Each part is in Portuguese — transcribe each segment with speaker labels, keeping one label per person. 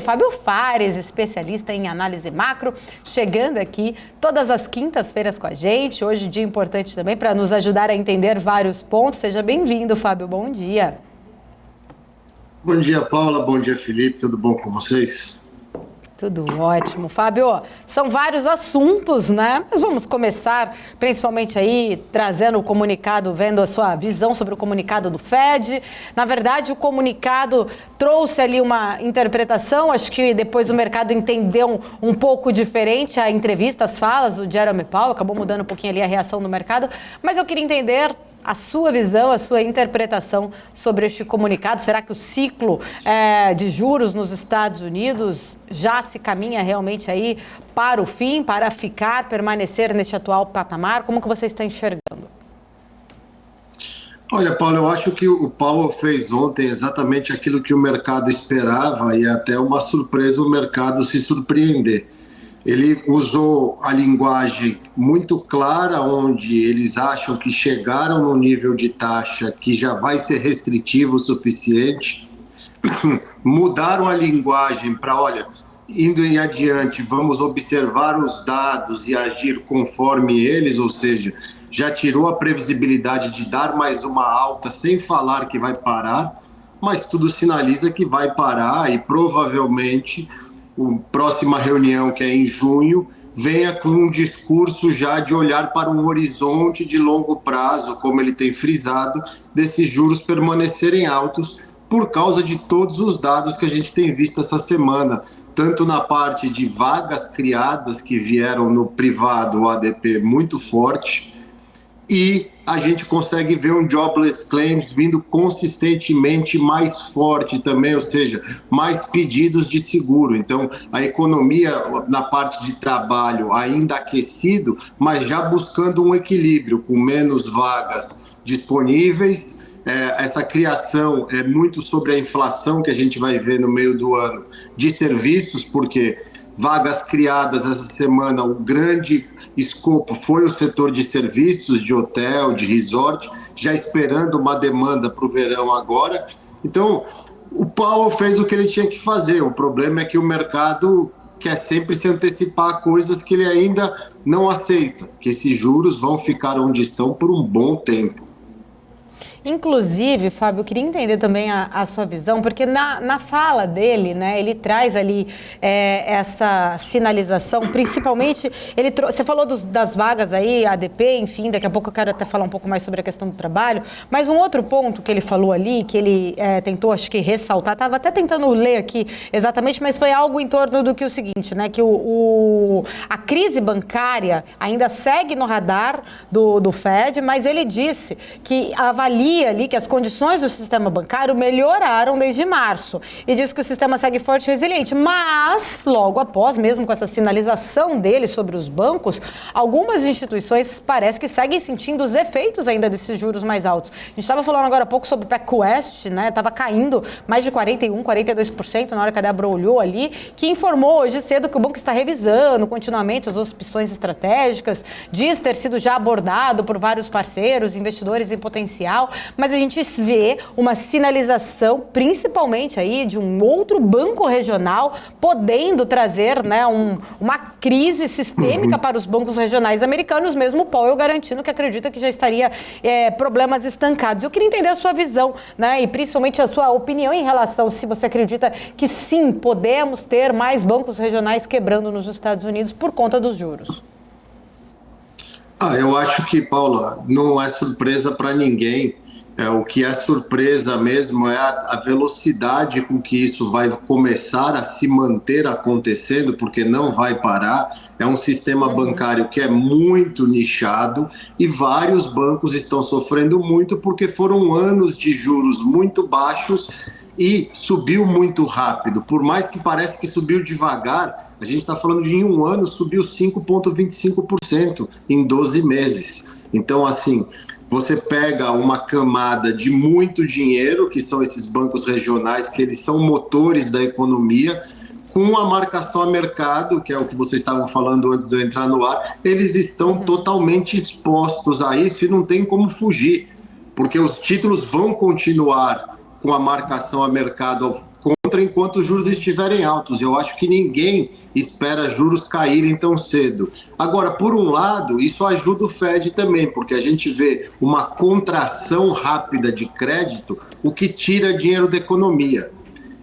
Speaker 1: Fábio Fares, especialista em análise macro, chegando aqui todas as quintas-feiras com a gente. Hoje, dia importante também para nos ajudar a entender vários pontos. Seja bem-vindo, Fábio. Bom dia.
Speaker 2: Bom dia, Paula. Bom dia, Felipe. Tudo bom com vocês?
Speaker 1: Tudo ótimo. Fábio, são vários assuntos, né? Mas vamos começar, principalmente aí, trazendo o comunicado, vendo a sua visão sobre o comunicado do Fed. Na verdade, o comunicado trouxe ali uma interpretação, acho que depois o mercado entendeu um pouco diferente a entrevista, as falas do Jerome Powell, acabou mudando um pouquinho ali a reação do mercado, mas eu queria entender a sua visão, a sua interpretação sobre este comunicado. Será que o ciclo de juros nos Estados Unidos já se caminha realmente aí para o fim, para ficar, permanecer neste atual patamar? Como que você está enxergando?
Speaker 2: Olha, Paulo, eu acho que o Powell fez ontem exatamente aquilo que o mercado esperava e até uma surpresa o mercado se surpreender. Ele usou a linguagem muito clara, onde eles acham que chegaram no nível de taxa que já vai ser restritivo o suficiente. Mudaram a linguagem para, olha, indo em adiante, vamos observar os dados e agir conforme eles, ou seja, já tirou a previsibilidade de dar mais uma alta sem falar que vai parar, mas tudo sinaliza que vai parar e provavelmente a próxima reunião, que é em junho, venha com um discurso já de olhar para um horizonte de longo prazo, como ele tem frisado, desses juros permanecerem altos por causa de todos os dados que a gente tem visto essa semana, tanto na parte de vagas criadas que vieram no privado, o ADP muito forte, e a gente consegue ver um jobless claims vindo consistentemente mais forte também, ou seja, mais pedidos de seguro. Então, a economia na parte de trabalho ainda aquecido, mas já buscando um equilíbrio, com menos vagas disponíveis. Essa criação é muito sobre a inflação que a gente vai ver no meio do ano de serviços, porque vagas criadas essa semana, o grande escopo foi o setor de serviços, de hotel, de resort, já esperando uma demanda para o verão agora. Então, o Powell fez o que ele tinha que fazer. O problema é que o mercado quer sempre se antecipar a coisas que ele ainda não aceita, que esses juros vão ficar onde estão por um bom tempo.
Speaker 1: Inclusive, Fábio, eu queria entender também a sua visão, porque na fala dele, né, ele traz ali essa sinalização, principalmente, você falou das vagas aí, ADP, enfim, daqui a pouco eu quero até falar um pouco mais sobre a questão do trabalho, mas um outro ponto que ele falou ali, que ele tentou, acho que, ressaltar, estava até tentando ler aqui exatamente, mas foi algo em torno do que o seguinte, né, que a crise bancária ainda segue no radar do Fed, mas ele disse que avalia ali que as condições do sistema bancário melhoraram desde março e diz que o sistema segue forte e resiliente, mas logo após, mesmo com essa sinalização dele sobre os bancos, algumas instituições parece que seguem sentindo os efeitos ainda desses juros mais altos. A gente estava falando agora há pouco sobre o PacWest, né? Estava caindo mais de 41%, 42% na hora que a Débora olhou ali, que informou hoje cedo que o banco está revisando continuamente as opções estratégicas, diz ter sido já abordado por vários parceiros, investidores em potencial, mas a gente vê uma sinalização, principalmente aí, de um outro banco regional podendo trazer, né, uma crise sistêmica para os bancos regionais americanos, mesmo o Powell garantindo que acredita que já estaria problemas estancados. Eu queria entender a sua visão, né, e principalmente a sua opinião em relação se você acredita que sim, podemos ter mais bancos regionais quebrando nos Estados Unidos por conta dos juros.
Speaker 2: Eu acho que, Paula, não é surpresa para ninguém. O que é surpresa mesmo é a velocidade com que isso vai começar a se manter acontecendo, porque não vai parar. É um sistema bancário que é muito nichado e vários bancos estão sofrendo muito porque foram anos de juros muito baixos e subiu muito rápido. Por mais que pareça que subiu devagar, a gente está falando de em um ano subiu 5,25% em 12 meses. Então, assim, você pega uma camada de muito dinheiro, que são esses bancos regionais, que eles são motores da economia, com a marcação a mercado, que é o que vocês estavam falando antes de eu entrar no ar, eles estão totalmente expostos a isso e não tem como fugir, porque os títulos vão continuar com a marcação a mercado enquanto os juros estiverem altos. Eu acho que ninguém espera juros caírem tão cedo. Agora, por um lado, isso ajuda o Fed também, porque a gente vê uma contração rápida de crédito, o que tira dinheiro da economia.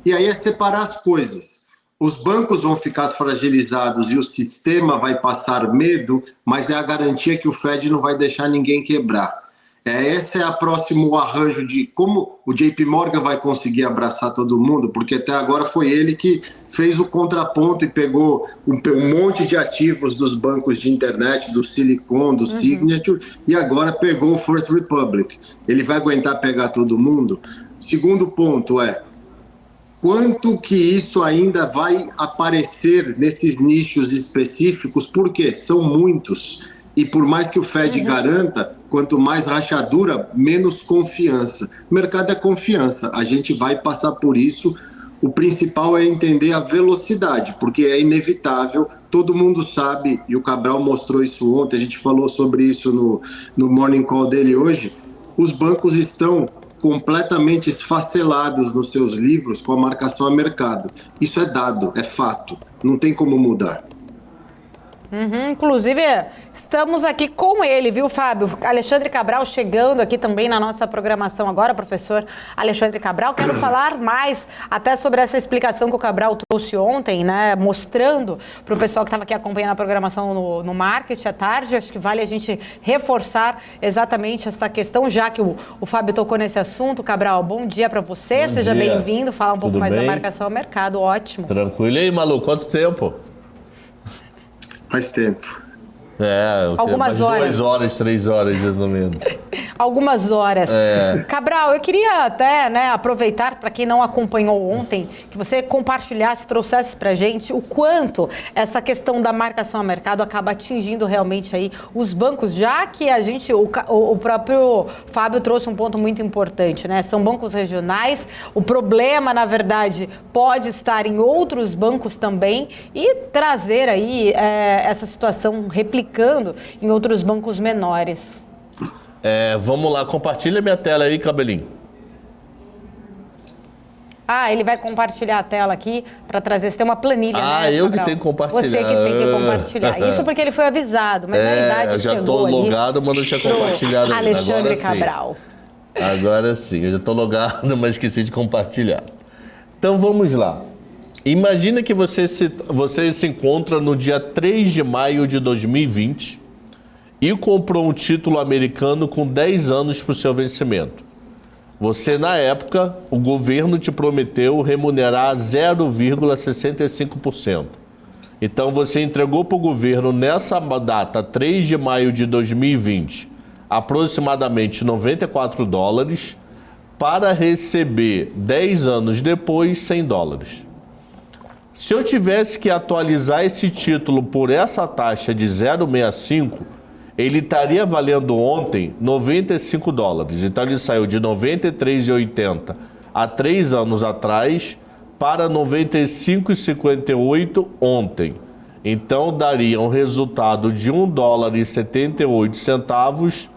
Speaker 2: E aí é separar as coisas. Os bancos vão ficar fragilizados e o sistema vai passar medo, mas é a garantia que o Fed não vai deixar ninguém quebrar. Esse é o próximo arranjo de como o JP Morgan vai conseguir abraçar todo mundo, porque até agora foi ele que fez o contraponto e pegou um monte de ativos dos bancos de internet, do Silicon, do Signature, e agora pegou o First Republic. Ele vai aguentar pegar todo mundo? Segundo ponto quanto que isso ainda vai aparecer nesses nichos específicos, porque são muitos. E por mais que o Fed garanta, quanto mais rachadura, menos confiança. O mercado é confiança, a gente vai passar por isso. O principal é entender a velocidade, porque é inevitável, todo mundo sabe, e o Cabral mostrou isso ontem, a gente falou sobre isso no Morning Call dele hoje, os bancos estão completamente esfacelados nos seus livros com a marcação a mercado. Isso é dado, é fato, não tem como mudar.
Speaker 1: Inclusive, estamos aqui com ele, viu, Fábio? Alexandre Cabral chegando aqui também na nossa programação agora, professor Alexandre Cabral. Quero falar mais até sobre essa explicação que o Cabral trouxe ontem, né? Mostrando para o pessoal que estava aqui acompanhando a programação no Market à tarde. Acho que vale a gente reforçar exatamente essa questão, já que o Fábio tocou nesse assunto. Cabral, bom dia para você, seja bem-vindo. Falar um pouco mais da marcação ao mercado, ótimo.
Speaker 3: Tranquilo. E aí, Malu, quanto tempo?
Speaker 2: Faz tempo.
Speaker 1: Algumas horas.
Speaker 3: 2 horas, 3 horas, mais ou menos.
Speaker 1: Algumas horas. Cabral, eu queria até aproveitar, para quem não acompanhou ontem, que você compartilhasse, trouxesse para a gente o quanto essa questão da marcação a mercado acaba atingindo realmente aí os bancos, já que o próprio Fábio trouxe um ponto muito importante, né? São bancos regionais, o problema, na verdade, pode estar em outros bancos também e trazer aí essa situação replicando em outros bancos menores.
Speaker 3: Vamos lá, compartilha minha tela aí, Cabelinho.
Speaker 1: Ele vai compartilhar a tela aqui para trazer. Você tem uma planilha, né?
Speaker 3: Eu que tenho que compartilhar.
Speaker 1: Você que tem que compartilhar. Isso porque ele foi avisado, mas a idade chegou.
Speaker 3: Eu já estou logado, mas não tinha compartilhado ainda.
Speaker 1: Alexandre Cabral.
Speaker 3: Agora sim, eu já estou logado, mas esqueci de compartilhar. Então vamos lá. Imagina que você se encontra no dia 3 de maio de 2020 e comprou um título americano com 10 anos para o seu vencimento. Você, na época, o governo te prometeu remunerar 0,65%. Então você entregou para o governo nessa data, 3 de maio de 2020, aproximadamente $94 para receber 10 anos depois $100. Se eu tivesse que atualizar esse título por essa taxa de 0,65, ele estaria valendo ontem $95. Então ele saiu de 93,80 há 3 anos atrás para 95,58 ontem. Então daria um resultado de $1,78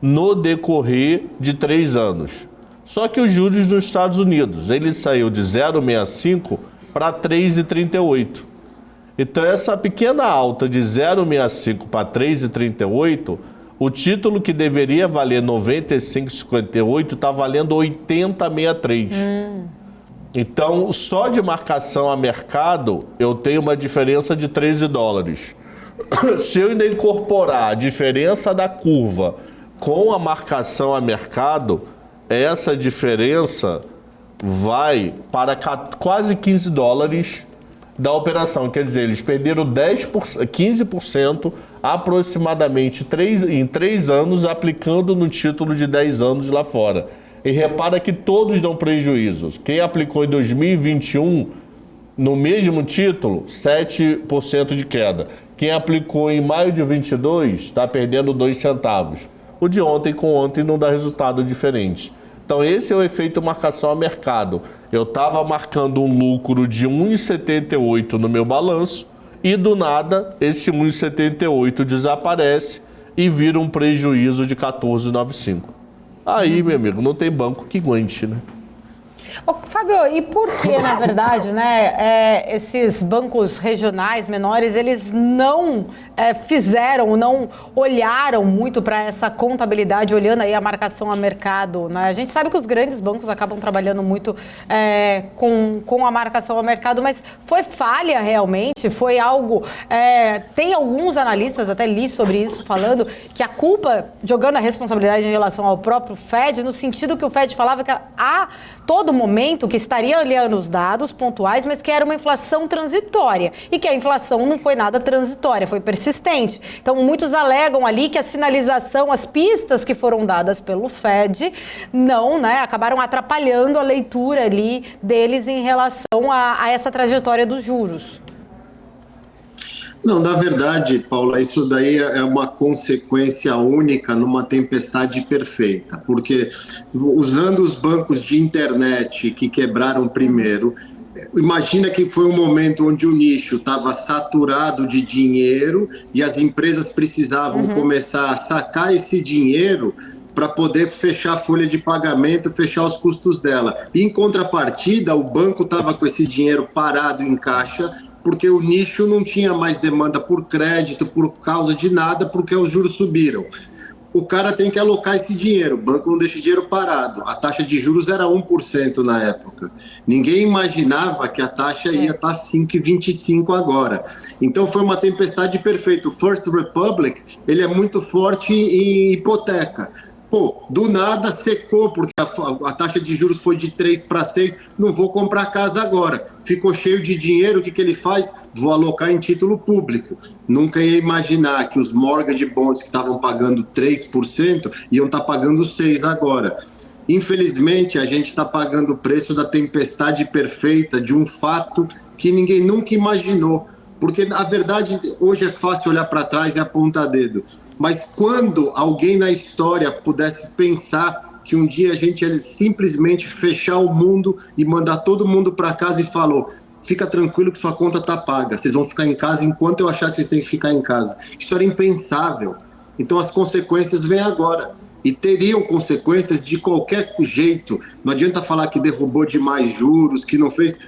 Speaker 3: no decorrer de 3 anos. Só que os juros nos Estados Unidos, ele saiu de 0,65 para 3,38. Então essa pequena alta de 0,65 para 3,38, o título que deveria valer 95,58 está valendo 80,63. Então só de marcação a mercado eu tenho uma diferença de $13. Se eu ainda incorporar a diferença da curva com a marcação a mercado, essa diferença vai para quase $15 da operação. Quer dizer, eles perderam 15% aproximadamente em 3 anos, aplicando no título de 10 anos lá fora. E repara que todos dão prejuízo. Quem aplicou em 2021, no mesmo título, 7% de queda. Quem aplicou em maio de 22 está perdendo 2 centavos. O de ontem com ontem não dá resultado diferente. Então esse é o efeito marcação a mercado. Eu estava marcando um lucro de 1,78 no meu balanço e do nada esse 1,78 desaparece e vira um prejuízo de 14,95. Aí, meu amigo, não tem banco que aguente, né?
Speaker 1: Ô, Fábio, e por que, na verdade, né, esses bancos regionais menores, eles não fizeram, não olharam muito para essa contabilidade, olhando aí a marcação a mercado, né? A gente sabe que os grandes bancos acabam trabalhando muito com a marcação a mercado, mas foi falha realmente? Foi algo... tem alguns analistas, até li sobre isso, falando que a culpa, jogando a responsabilidade em relação ao próprio Fed, no sentido que o Fed falava que a todo momento que estaria olhando os dados pontuais, mas que era uma inflação transitória e que a inflação não foi nada transitória, foi persistente. Então, muitos alegam ali que a sinalização, as pistas que foram dadas pelo Fed não, né, acabaram atrapalhando a leitura ali deles em relação a essa trajetória dos juros.
Speaker 2: Não, na verdade, Paula, isso daí é uma consequência única numa tempestade perfeita, porque usando os bancos de internet que quebraram primeiro, imagina que foi um momento onde o nicho estava saturado de dinheiro e as empresas precisavam começar a sacar esse dinheiro para poder fechar a folha de pagamento, fechar os custos dela. E, em contrapartida, o banco estava com esse dinheiro parado em caixa, porque o nicho não tinha mais demanda por crédito, por causa de nada, porque os juros subiram. O cara tem que alocar esse dinheiro, o banco não deixa dinheiro parado. A taxa de juros era 1% na época. Ninguém imaginava que a taxa ia estar 5,25 agora. Então foi uma tempestade perfeita. O First Republic, ele é muito forte em hipoteca. Pô, do nada secou, porque a taxa de juros foi de 3 para 6, não vou comprar casa agora. Ficou cheio de dinheiro, o que ele faz? Vou alocar em título público. Nunca ia imaginar que os mortgage bonds que estavam pagando 3% iam estar pagando 6% agora. Infelizmente, a gente está pagando o preço da tempestade perfeita, de um fato que ninguém nunca imaginou. Porque, na verdade, hoje é fácil olhar para trás e apontar dedo. Mas quando alguém na história pudesse pensar que um dia a gente ia simplesmente fechar o mundo e mandar todo mundo para casa e falou: fica tranquilo que sua conta está paga, vocês vão ficar em casa enquanto eu achar que vocês têm que ficar em casa. Isso era impensável. Então as consequências vêm agora. E teriam consequências de qualquer jeito. Não adianta falar que derrubou demais juros, que não fez.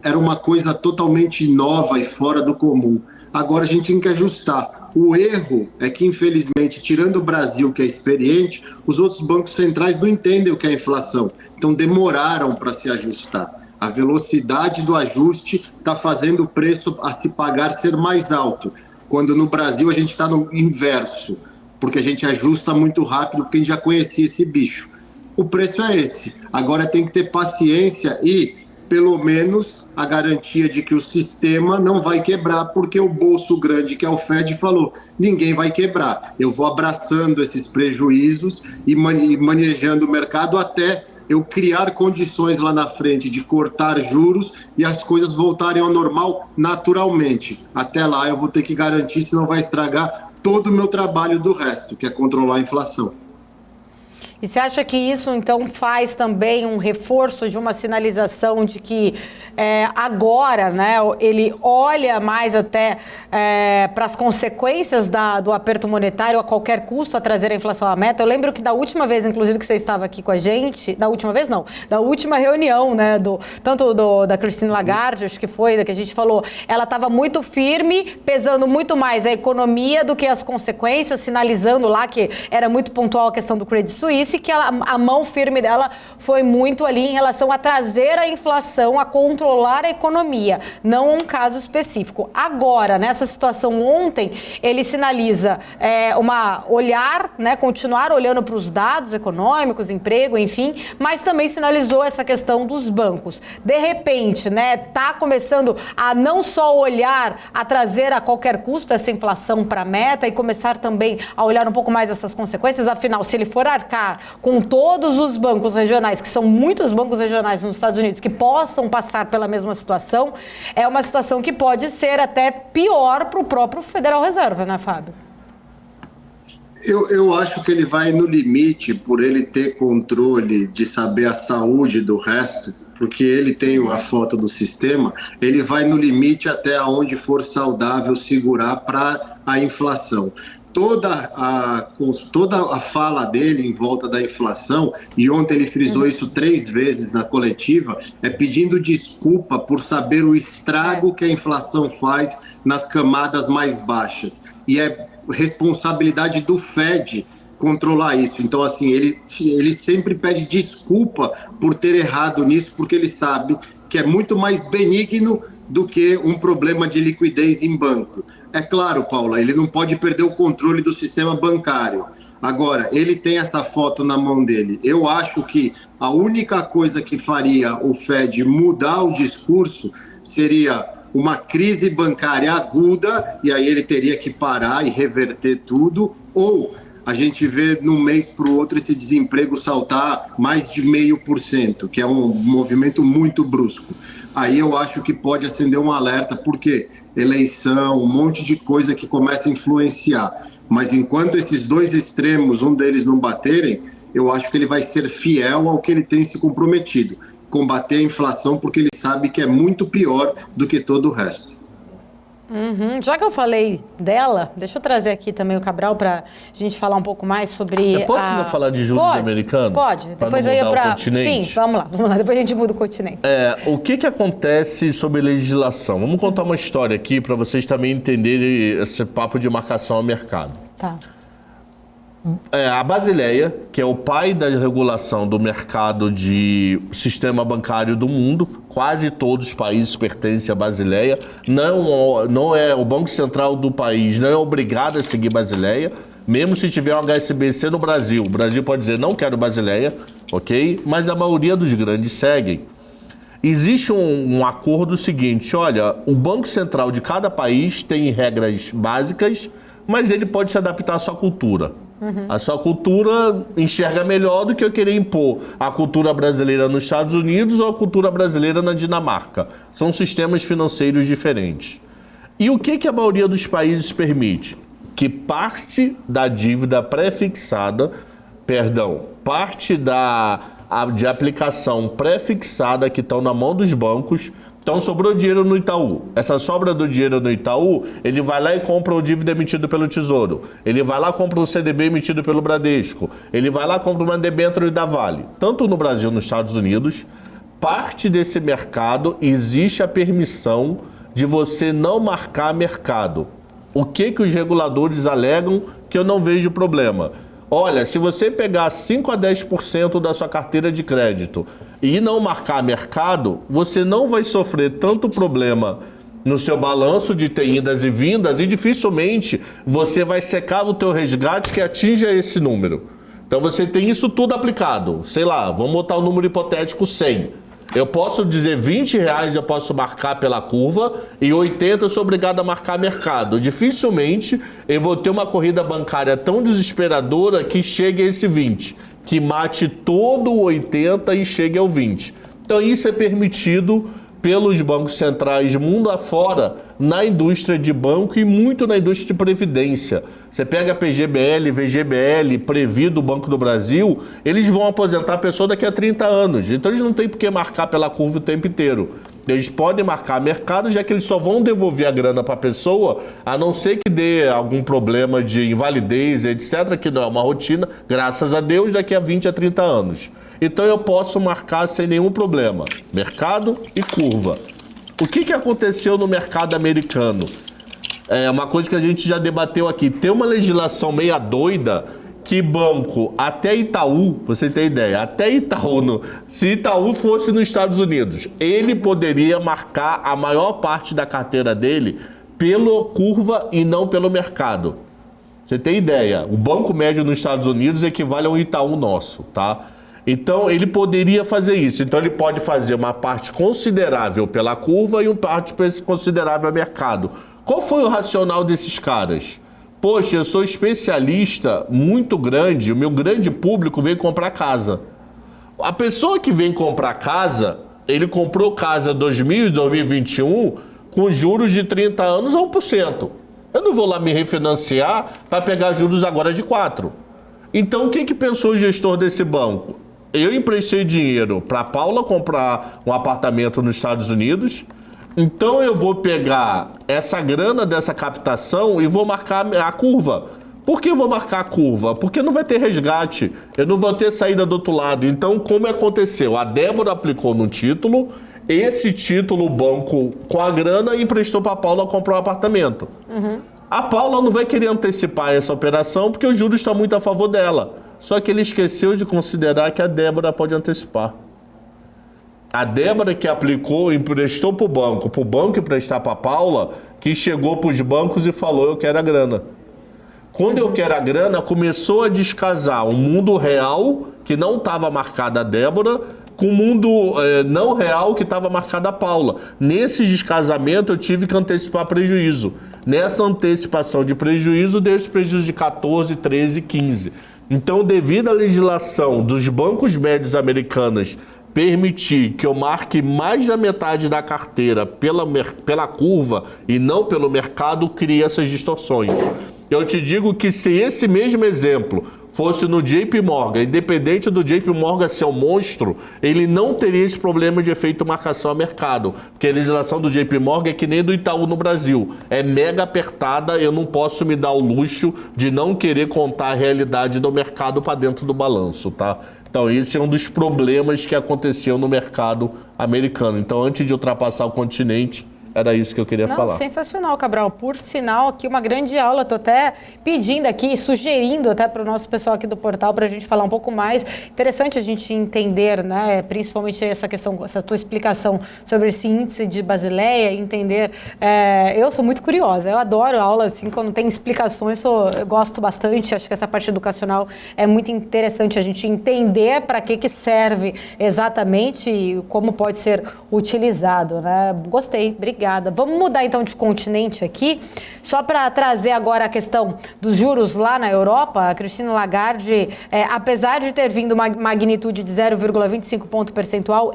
Speaker 2: Era uma coisa totalmente nova e fora do comum. Agora a gente tem que ajustar. O erro é que, infelizmente, tirando o Brasil, que é experiente, os outros bancos centrais não entendem o que é inflação. Então demoraram para se ajustar. A velocidade do ajuste está fazendo o preço a se pagar ser mais alto, quando no Brasil a gente está no inverso, porque a gente ajusta muito rápido, porque a gente já conhecia esse bicho. O preço é esse. Agora tem que ter paciência e, pelo menos, a garantia de que o sistema não vai quebrar, porque o bolso grande, que é o Fed, falou: ninguém vai quebrar. Eu vou abraçando esses prejuízos e manejando o mercado até eu criar condições lá na frente de cortar juros e as coisas voltarem ao normal naturalmente. Até lá eu vou ter que garantir, senão vai estragar todo o meu trabalho do resto, que é controlar a inflação.
Speaker 1: E você acha que isso, então, faz também um reforço de uma sinalização de que agora, né, ele olha mais até para as consequências do aperto monetário a qualquer custo a trazer a inflação à meta? Eu lembro que da última vez, inclusive, que você estava aqui com a gente, da última vez não, da última reunião, né, tanto da Christine Lagarde, acho que foi, da que a gente falou, ela estava muito firme, pesando muito mais a economia do que as consequências, sinalizando lá que era muito pontual a questão do Credit Suisse, que a mão firme dela foi muito ali em relação a trazer a inflação, a controlar a economia, não um caso específico. Agora, nessa situação ontem, ele sinaliza olhar, né, continuar olhando para os dados econômicos, emprego, enfim, mas também sinalizou essa questão dos bancos. De repente, né, tá começando a não só olhar, a trazer a qualquer custo essa inflação para a meta e começar também a olhar um pouco mais essas consequências. Afinal, se ele for arcar com todos os bancos regionais, que são muitos bancos regionais nos Estados Unidos que possam passar pela mesma situação, é uma situação que pode ser até pior para o próprio Federal Reserve, né, Fábio?
Speaker 2: Eu acho que ele vai no limite, por ele ter controle de saber a saúde do resto, porque ele tem a foto do sistema, ele vai no limite até onde for saudável segurar para a inflação. com toda a fala dele em volta da inflação, e ontem ele frisou isso 3 vezes na coletiva, é pedindo desculpa por saber o estrago que a inflação faz nas camadas mais baixas. E é responsabilidade do Fed controlar isso. Então, assim, ele sempre pede desculpa por ter errado nisso, porque ele sabe que é muito mais benigno do que um problema de liquidez em banco. É claro, Paula, ele não pode perder o controle do sistema bancário. Agora, ele tem essa foto na mão dele. Eu acho que a única coisa que faria o Fed mudar o discurso seria uma crise bancária aguda, e aí ele teria que parar e reverter tudo, ou a gente vê de um mês para o outro esse desemprego saltar mais de 0,5%, que é um movimento muito brusco. Aí eu acho que pode acender um alerta, porque eleição, um monte de coisa que começa a influenciar. Mas enquanto esses dois extremos, um deles não baterem, eu acho que ele vai ser fiel ao que ele tem se comprometido. Combater a inflação, porque ele sabe que é muito pior do que todo o resto.
Speaker 1: Já que eu falei dela, deixa eu trazer aqui também o Cabral para a gente falar um pouco mais sobre.
Speaker 3: Eu posso ainda falar de juros americanos?
Speaker 1: Pode. Depois eu ia para. Sim, vamos lá. Depois a gente muda o continente.
Speaker 3: O que acontece sobre legislação? Vamos contar uma história aqui para vocês também entenderem esse papo de marcação ao mercado.
Speaker 1: Tá.
Speaker 3: A Basileia, que é o pai da regulação do mercado de sistema bancário do mundo, quase todos os países pertencem à Basileia. Não é o Banco Central do país, não é obrigado a seguir Basileia. Mesmo se tiver um HSBC no Brasil, o Brasil pode dizer não quero Basileia, ok? Mas a maioria dos grandes seguem. Existe um acordo seguinte, olha, o Banco Central de cada país tem regras básicas, mas ele pode se adaptar à sua cultura. A sua cultura enxerga melhor do que eu querer impor a cultura brasileira nos Estados Unidos ou a cultura brasileira na Dinamarca. São sistemas financeiros diferentes. E o que a maioria dos países permite? Que parte da dívida pré-fixada, parte de aplicação pré-fixada que estão na mão dos bancos. Então sobrou dinheiro no Itaú. Essa sobra do dinheiro no Itaú, ele vai lá e compra o dívida emitido pelo Tesouro. Ele vai lá e compra o CDB emitido pelo Bradesco. Ele vai lá e compra uma debênture da Vale. Tanto no Brasil, nos Estados Unidos, parte desse mercado existe a permissão de você não marcar mercado. O que os reguladores alegam que eu não vejo problema? Olha, se você pegar 5 a 10% da sua carteira de crédito e não marcar mercado, você não vai sofrer tanto problema no seu balanço de ter indas e vindas e dificilmente você vai secar o teu resgate que atinja esse número. Então você tem isso tudo aplicado. Sei lá, vamos botar o número hipotético 100. Eu posso dizer R$20 eu posso marcar pela curva e 80 eu sou obrigado a marcar mercado. Dificilmente eu vou ter uma corrida bancária tão desesperadora que chegue a esse 20, que mate todo o 80 e chegue ao 20. Então isso é permitido pelos bancos centrais mundo afora na indústria de banco e muito na indústria de previdência. Você pega a PGBL, VGBL, Previ do Banco do Brasil, eles vão aposentar a pessoa daqui a 30 anos. Então eles não têm por que marcar pela curva o tempo inteiro. Eles podem marcar mercado, já que eles só vão devolver a grana para a pessoa, a não ser que dê algum problema de invalidez, etc., que não é uma rotina, graças a Deus, daqui a 20 a 30 anos. Então eu posso marcar sem nenhum problema. Mercado e curva. O que aconteceu no mercado americano? É uma coisa que a gente já debateu aqui. Tem uma legislação meia doida que banco, até Itaú, pra você ter ideia, até Itaú, se Itaú fosse nos Estados Unidos, ele poderia marcar a maior parte da carteira dele pela curva e não pelo mercado. Você tem ideia, o banco médio nos Estados Unidos equivale a um Itaú nosso, tá? Então, ele poderia fazer isso. Então, ele pode fazer uma parte considerável pela curva e uma parte considerável a mercado. Qual foi o racional desses caras? Poxa, eu sou especialista muito grande, o meu grande público veio comprar casa. A pessoa que vem comprar casa, ele comprou casa 2000 e 2021 com juros de 30 anos a 1%. Eu não vou lá me refinanciar para pegar juros agora de 4%. Então, o que pensou o gestor desse banco? Eu emprestei dinheiro para a Paula comprar um apartamento nos Estados Unidos, então eu vou pegar essa grana dessa captação e vou marcar a curva, Por que eu vou marcar a curva? Porque não vai ter resgate, eu não vou ter saída do outro lado. Então, como aconteceu? A Débora aplicou no título, esse título o banco com a grana emprestou para a Paula comprar um apartamento. A Paula não vai querer antecipar essa operação porque os juros estão muito a favor dela. Só que ele esqueceu de considerar que a Débora pode antecipar. A Débora que aplicou, emprestou para o banco emprestar para a Paula, que chegou para os bancos e falou, eu quero a grana. Quando eu quero a grana, começou a descasar o mundo real, que não estava marcada a Débora, com o mundo não real, que estava marcada a Paula. Nesse descasamento, eu tive que antecipar prejuízo. Nessa antecipação de prejuízo, deu esse prejuízo de 14, 13, 15. Então, devido à legislação dos bancos médios americanos permitir que eu marque mais da metade da carteira pela curva e não pelo mercado, cria essas distorções. Eu te digo que se esse mesmo exemplo fosse no JP Morgan, independente do JP Morgan ser um monstro, ele não teria esse problema de efeito marcação a mercado. Porque a legislação do JP Morgan é que nem do Itaú no Brasil. É mega apertada, eu não posso me dar o luxo de não querer contar a realidade do mercado para dentro do balanço, tá? Então, esse é um dos problemas que aconteceu no mercado americano. Então, antes de ultrapassar o continente, era isso que eu queria falar.
Speaker 1: Sensacional, Cabral. Por sinal, aqui uma grande aula. Estou até pedindo aqui, sugerindo até para o nosso pessoal aqui do portal, para a gente falar um pouco mais. Interessante a gente entender, né, principalmente essa questão, essa tua explicação sobre esse índice de Basileia, entender. Eu sou muito curiosa, eu adoro aula, assim, quando tem explicações, eu gosto bastante. Acho que essa parte educacional é muito interessante a gente entender para que serve exatamente e como pode ser utilizado, né? Gostei, obrigada. Vamos mudar então de continente aqui, só para trazer agora a questão dos juros lá na Europa. A Christine Lagarde, apesar de ter vindo uma magnitude de 0,25 ponto percentual,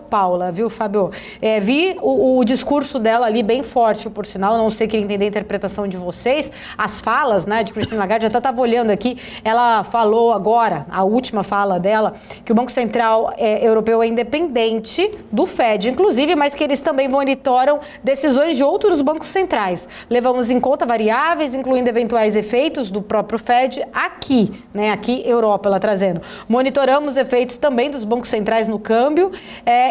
Speaker 1: Paula, viu, Fábio? Vi o discurso dela ali bem forte, por sinal, não sei, queria entender a interpretação de vocês, as falas, né, de Christine Lagarde. Até estava olhando aqui, ela falou agora, a última fala dela, que o Banco Central Europeu é independente do FED, inclusive, mas que eles também monitoram decisões de outros bancos centrais. Levamos em conta variáveis, incluindo eventuais efeitos do próprio FED aqui, né? Aqui, Europa, ela trazendo. Monitoramos efeitos também dos bancos centrais no câmbio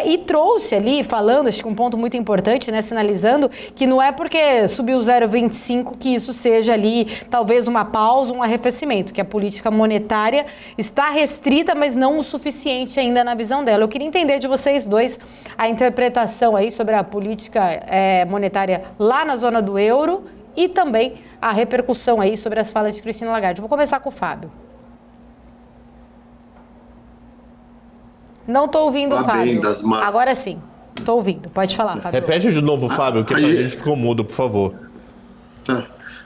Speaker 1: e trouxe ali, falando, acho que um ponto muito importante, né? Sinalizando que não é porque subiu 0,25 que isso seja ali, talvez uma pausa, um arrefecimento, que a política monetária está restrita, mas não o suficiente ainda na visão dela. Eu queria entender de vocês dois a interpretação aí sobre a política monetária lá na zona do euro e também a repercussão aí sobre as falas de Christine Lagarde. Vou começar com o Fábio. Não estou ouvindo o Fábio. Agora sim, estou ouvindo. Pode falar, Fábio.
Speaker 3: Repete de novo, Fábio, que a gente ficou mudo, por favor.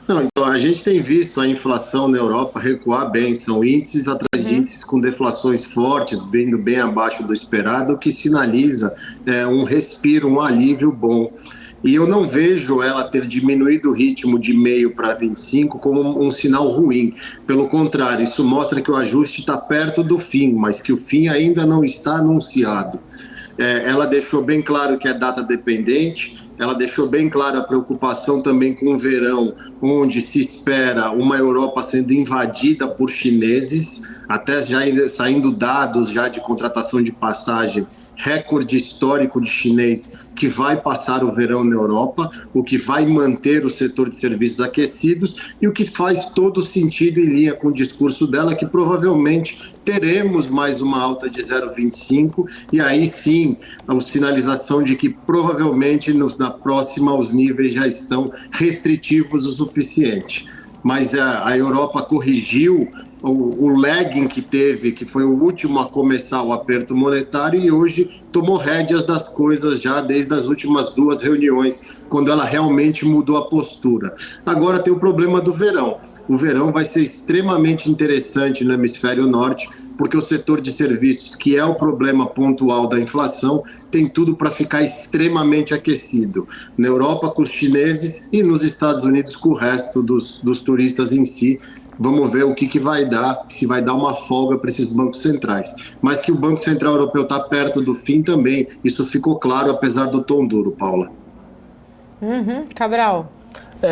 Speaker 2: Não, então a gente tem visto a inflação na Europa recuar bem, são índices atrás de índices com deflações fortes, vindo bem abaixo do esperado, o que sinaliza um respiro, um alívio bom. E eu não vejo ela ter diminuído o ritmo de 0,5 para 25 como um sinal ruim. Pelo contrário, isso mostra que o ajuste está perto do fim, mas que o fim ainda não está anunciado. Ela deixou bem claro que é data dependente. Ela deixou bem clara a preocupação também com o verão, onde se espera uma Europa sendo invadida por chineses, até já saindo dados já de contratação de passagem, recorde histórico de chinês que vai passar o verão na Europa, o que vai manter o setor de serviços aquecidos e o que faz todo sentido em linha com o discurso dela, que provavelmente teremos mais uma alta de 0,25 e aí sim a sinalização de que provavelmente na próxima os níveis já estão restritivos o suficiente. Mas a Europa corrigiu o lagging que teve, que foi o último a começar o aperto monetário, e hoje tomou rédeas das coisas já desde as últimas 2 reuniões, quando ela realmente mudou a postura. Agora tem o problema do verão. O verão vai ser extremamente interessante no hemisfério norte, porque o setor de serviços, que é o problema pontual da inflação, tem tudo para ficar extremamente aquecido. Na Europa com os chineses e nos Estados Unidos com o resto dos turistas em si. Vamos ver o que vai dar, se vai dar uma folga para esses bancos centrais. Mas que o Banco Central Europeu está perto do fim também, isso ficou claro, apesar do tom duro, Paula.
Speaker 1: Cabral.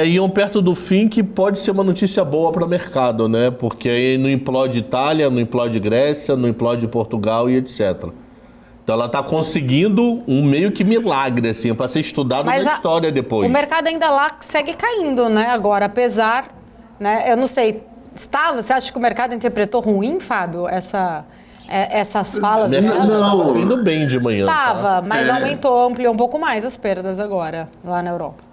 Speaker 3: Iam perto do fim, que pode ser uma notícia boa para o mercado, né? Porque aí não implode Itália, não implode Grécia, não implode Portugal e etc. Então ela está conseguindo um meio que milagre, assim, para ser estudado na história depois.
Speaker 1: O mercado ainda lá segue caindo, né? Agora, apesar, né? Eu não sei, você acha que o mercado interpretou ruim, Fábio, essas falas?
Speaker 3: Não, estava indo bem de manhã.
Speaker 1: Estava, mas ampliou um pouco mais as perdas agora, lá na Europa.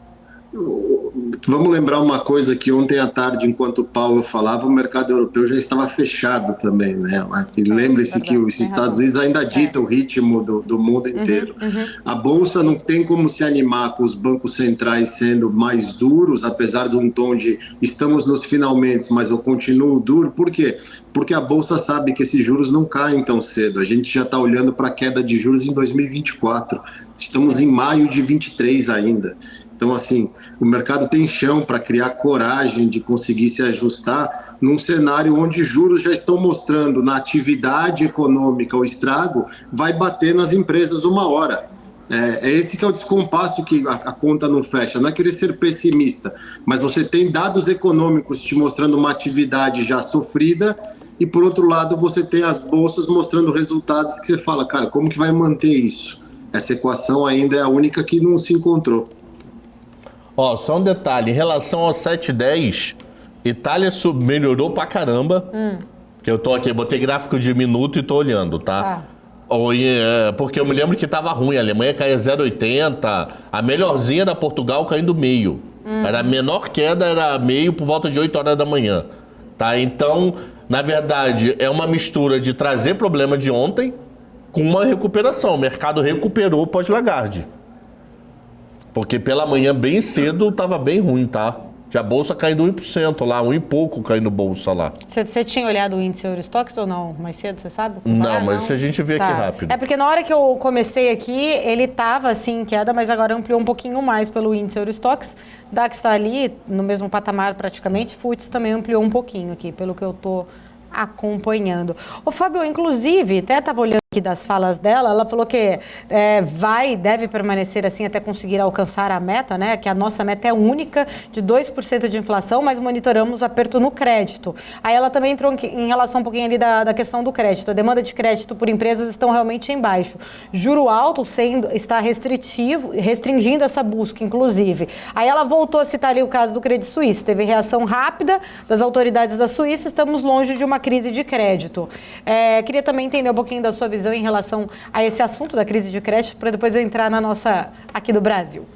Speaker 2: Vamos lembrar uma coisa, que ontem à tarde, enquanto o Paulo falava, o mercado europeu já estava fechado também, né? Lembre-se que os Estados Unidos ainda ditam o ritmo do mundo inteiro. A Bolsa não tem como se animar com os bancos centrais sendo mais duros, apesar de um tom de estamos nos finalmente, mas eu continuo duro. Por quê? Porque a Bolsa sabe que esses juros não caem tão cedo. A gente já está olhando para a queda de juros em 2024. Estamos em maio de 23 ainda. Então, assim, o mercado tem chão para criar coragem de conseguir se ajustar num cenário onde juros já estão mostrando na atividade econômica o estrago, vai bater nas empresas uma hora. É esse que é o descompasso, que a conta não fecha. Não é querer ser pessimista, mas você tem dados econômicos te mostrando uma atividade já sofrida e, por outro lado, você tem as bolsas mostrando resultados que você fala, cara, como que vai manter isso? Essa equação ainda é a única que não se encontrou.
Speaker 3: Só um detalhe, em relação ao 7,10, Itália melhorou pra caramba. Que eu tô aqui, botei gráfico de minuto e tô olhando, tá? Porque eu me lembro que tava ruim, a Alemanha caía 0,80, a melhorzinha era Portugal caindo meio. Era a menor queda, era meio por volta de 8 horas da manhã. Tá? Então, na verdade, é uma mistura de trazer problema de ontem com uma recuperação. O mercado recuperou pós-Lagarde. Porque pela manhã, bem cedo, tava bem ruim, tá? Tinha a bolsa caindo 1% lá, 1 e pouco caindo bolsa lá.
Speaker 1: Você tinha olhado o índice Eurostoxx ou não? Mais cedo, você sabe?
Speaker 3: Não, mas se a gente vê aqui rápido.
Speaker 1: É porque na hora que eu comecei aqui, ele tava assim em queda, mas agora ampliou um pouquinho mais pelo índice Eurostoxx. DAX está ali no mesmo patamar praticamente. FTSE também ampliou um pouquinho aqui, pelo que eu tô acompanhando. Ô, Fábio, inclusive, até estava olhando aqui das falas dela, ela falou que deve permanecer assim até conseguir alcançar a meta, né? Que a nossa meta é única de 2% de inflação, mas monitoramos aperto no crédito. Aí ela também entrou em relação um pouquinho ali da questão do crédito. A demanda de crédito por empresas estão realmente em baixo. Juro alto está restringindo essa busca, inclusive. Aí ela voltou a citar ali o caso do Credit Suisse. Teve reação rápida das autoridades da Suíça, estamos longe de uma crise de crédito. Queria também entender um pouquinho da sua visão em relação a esse assunto da crise de crédito, para depois eu entrar na nossa aqui do Brasil.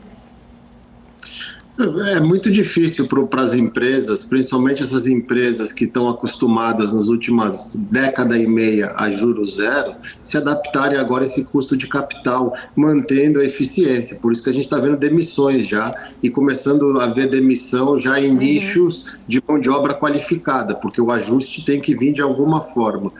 Speaker 2: É muito difícil para as empresas, principalmente essas empresas que estão acostumadas nas últimas década e meia a juros zero, se adaptarem agora a esse custo de capital, mantendo a eficiência. Por isso que a gente está vendo demissões já e começando a ver demissão já em nichos de mão de obra qualificada, porque o ajuste tem que vir de alguma forma.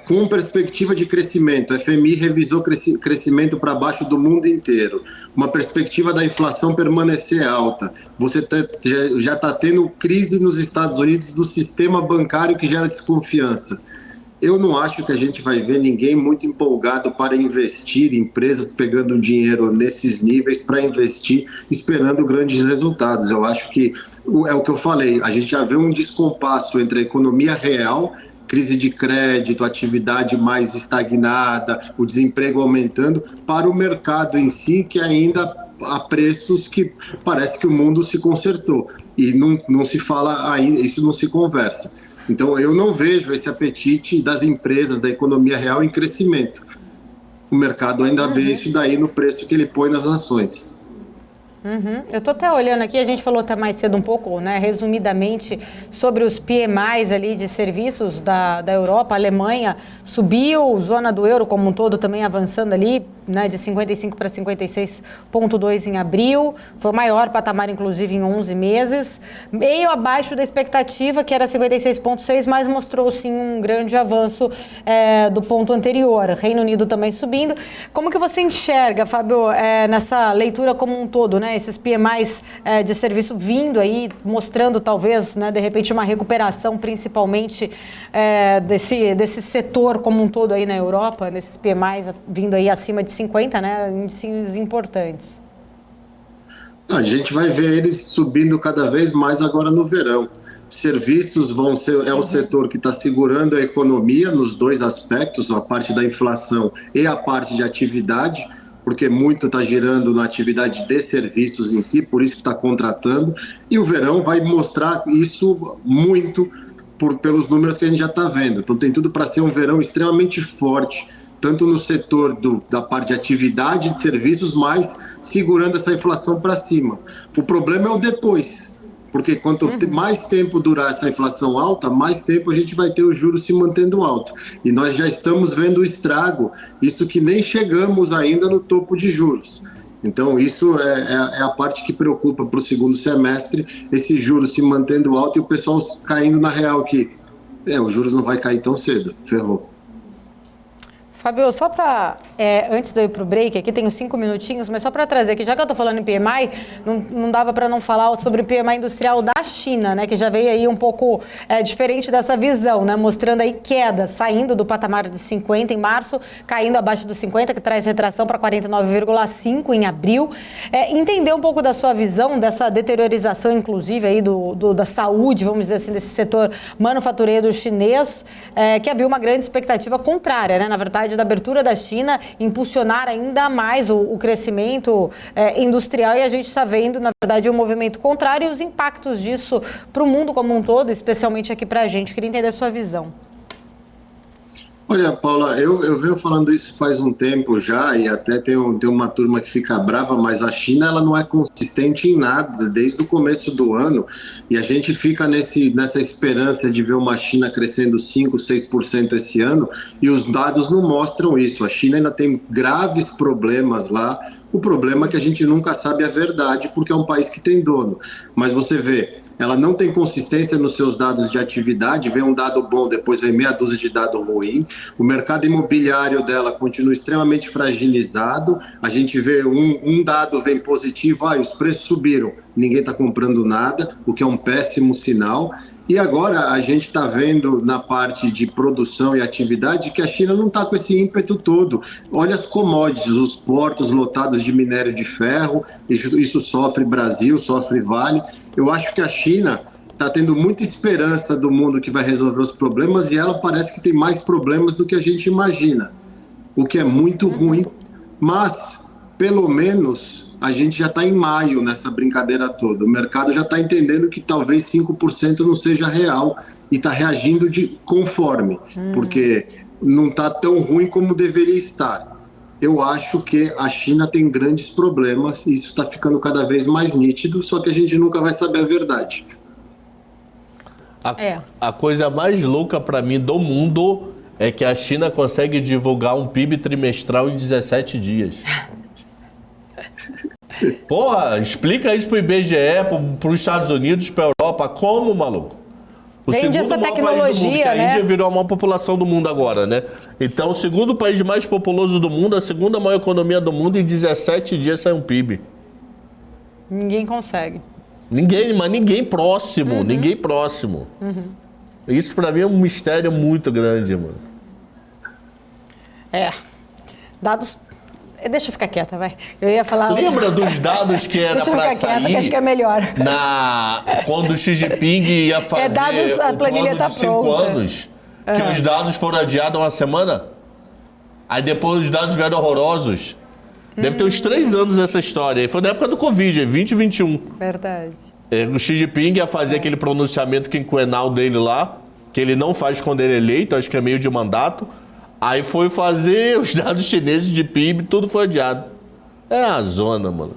Speaker 2: Com perspectiva de crescimento, a FMI revisou crescimento para baixo do mundo inteiro, uma perspectiva da inflação permanecer alta, você já está tendo crise nos Estados Unidos do sistema bancário que gera desconfiança. Eu não acho que a gente vai ver ninguém muito empolgado para investir, empresas pegando dinheiro nesses níveis para investir, esperando grandes resultados. Eu acho que é o que eu falei, a gente já vê um descompasso entre a economia real, crise de crédito, atividade mais estagnada, o desemprego aumentando, para o mercado em si, que ainda há preços que parece que o mundo se consertou. E não se fala ainda, isso não se conversa. Então, eu não vejo esse apetite das empresas, da economia real em crescimento. O mercado ainda vê isso daí no preço que ele põe nas ações.
Speaker 1: Eu estou até olhando aqui, a gente falou até mais cedo um pouco, né, resumidamente, sobre os PMIs ali de serviços da Europa. A Alemanha subiu, zona do euro como um todo também avançando ali, né, de 55 para 56,2 em abril. Foi o maior patamar, inclusive, em 11 meses. Meio abaixo da expectativa, que era 56,6, mas mostrou, sim, um grande avanço do ponto anterior. Reino Unido também subindo. Como que você enxerga, Fábio, nessa leitura como um todo, né? Esses PMIs de serviço vindo aí, mostrando talvez, né, de repente, uma recuperação, principalmente desse setor como um todo aí na Europa, nesses PMIs vindo aí acima de 50, né, índices importantes.
Speaker 2: A gente vai ver eles subindo cada vez mais agora no verão. Serviços vão ser, é o setor que está segurando a economia nos dois aspectos, a parte da inflação e a parte de atividade, porque muito está girando na atividade de serviços em si, por isso que está contratando, e o verão vai mostrar isso muito pelos números que a gente já está vendo. Então tem tudo para ser um verão extremamente forte, tanto no setor da parte de atividade de serviços, mas segurando essa inflação para cima. O problema é o depois, porque quanto mais tempo durar essa inflação alta, mais tempo a gente vai ter os juros se mantendo alto. E nós já estamos vendo o estrago, isso que nem chegamos ainda no topo de juros. Então isso é a parte que preocupa para o segundo semestre, esse juros se mantendo alto e o pessoal caindo na real que os juros não vai cair tão cedo, ferrou.
Speaker 1: Fábio, só para, antes de eu ir para o break, aqui tenho 5 minutinhos, mas só para trazer aqui, já que eu estou falando em PMI, não dava para não falar sobre o PMI industrial da China, né, que já veio aí um pouco diferente dessa visão, né, mostrando aí queda, saindo do patamar de 50 em março, caindo abaixo dos 50, que traz retração para 49,5 em abril. Entender um pouco da sua visão dessa deteriorização, inclusive, aí da saúde, vamos dizer assim, desse setor manufatureiro chinês, que havia uma grande expectativa contrária, né, na verdade, da abertura da China, impulsionar ainda mais o crescimento industrial, e a gente está vendo, na verdade, um movimento contrário e os impactos disso para o mundo como um todo, especialmente aqui para a gente. Queria entender a sua visão.
Speaker 2: Olha, Paula, eu venho falando isso faz um tempo já, e até tem uma turma que fica brava, mas a China ela não é consistente em nada desde o começo do ano, e a gente fica nessa esperança de ver uma China crescendo 5%, 6% esse ano, e os dados não mostram isso. A China ainda tem graves problemas lá. O problema é que a gente nunca sabe a verdade, porque é um país que tem dono. Mas você vê, ela não tem consistência nos seus dados de atividade, vem um dado bom, depois vem meia dúzia de dado ruim. O mercado imobiliário dela continua extremamente fragilizado. A gente vê um dado vem positivo, os preços subiram, ninguém está comprando nada, o que é um péssimo sinal. E agora a gente está vendo na parte de produção e atividade que a China não está com esse ímpeto todo. Olha as commodities, os portos lotados de minério de ferro, isso sofre Brasil, sofre Vale. Eu acho que a China está tendo muita esperança do mundo que vai resolver os problemas, e ela parece que tem mais problemas do que a gente imagina, o que é muito ruim, mas pelo menos a gente já está em maio nessa brincadeira toda. O mercado já está entendendo que talvez 5% não seja real e está reagindo conforme, porque não está tão ruim como deveria estar. Eu acho que a China tem grandes problemas e isso está ficando cada vez mais nítido, só que a gente nunca vai saber a verdade.
Speaker 3: A coisa mais louca para mim do mundo é que a China consegue divulgar um PIB trimestral em 17 dias. Porra, explica isso pro IBGE, para os Estados Unidos, para a Europa. Como, maluco? O
Speaker 1: Vende essa tecnologia,
Speaker 3: mundo,
Speaker 1: né?
Speaker 3: A Índia virou a maior população do mundo agora, né? Então, o segundo país mais populoso do mundo, a segunda maior economia do mundo, em 17 dias sai um PIB.
Speaker 1: Ninguém consegue.
Speaker 3: Ninguém próximo, ninguém próximo. Isso pra mim é um mistério muito grande, mano.
Speaker 1: Dados... Deixa eu ficar quieta, vai. Eu ia falar...
Speaker 3: Lembra dos dados que era para sair?
Speaker 1: Quieta, que acho que é melhor.
Speaker 3: Quando o Xi Jinping ia fazer
Speaker 1: dados, a planilha
Speaker 3: plano de 5 anos, que os dados foram adiados uma semana? Aí depois os dados vieram horrorosos. Deve ter uns 3 anos essa história. Foi na época do Covid, 2021.
Speaker 1: Verdade.
Speaker 3: O Xi Jinping ia fazer aquele pronunciamento quinquenal dele lá, que ele não faz quando ele é eleito, acho que é meio de mandato. Aí foi fazer os dados chineses de PIB, tudo foi adiado. É a zona, mano.